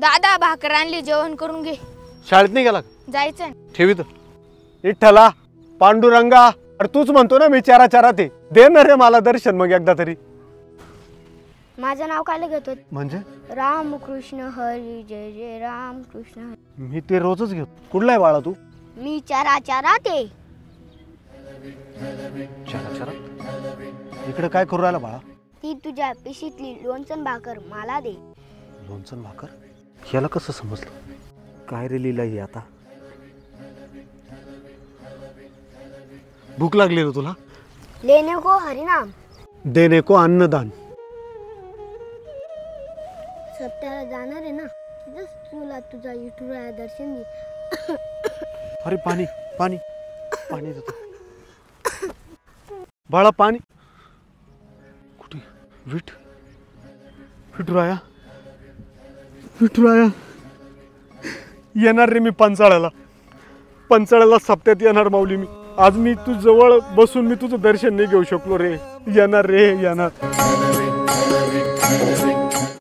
दादा भाकर आणली, जेवण करून घे. शाळेत नाही गेला? जायचं. ठेवी तर. विठ्ठला, पांडुरंगा, अरे तूच म्हणतो ना मी चारा चारा ते दे ना रे मला दर्शन मग एकदा तरी. माझं नाव काय घेतो? म्हणजे रामकृष्ण हरी जय जय रामकृष्ण हरी. मी ते रोजच घेतो. कुठला आहे बाळा तू? मी चारा चारा ते. चारा चारा इकडे काय करू राहिला बाळा? ती तुझ्या पिशीतली लोणचं भाकर मला दे. लोणचं भाकर? याला कसं समजलं? काय रे लीला ही आता? भूक लागली ना तुला? लेने को हरिनाम, देने को अन्नदान. सप्त्याला जाणार आहे ना, तुला तुझा विठुराया दर्शन दे. अरे पाणी पाणी पाणी देतो बाळा, पाणी कुठे? विठुराया विठुराया येणार रे मी पंचाळ्याला सप्त्यात येणार माऊली मी. आज मी तू जवळ बसून मी तुझं दर्शन नाही घेऊ शकलो रे. येणार रे येणार.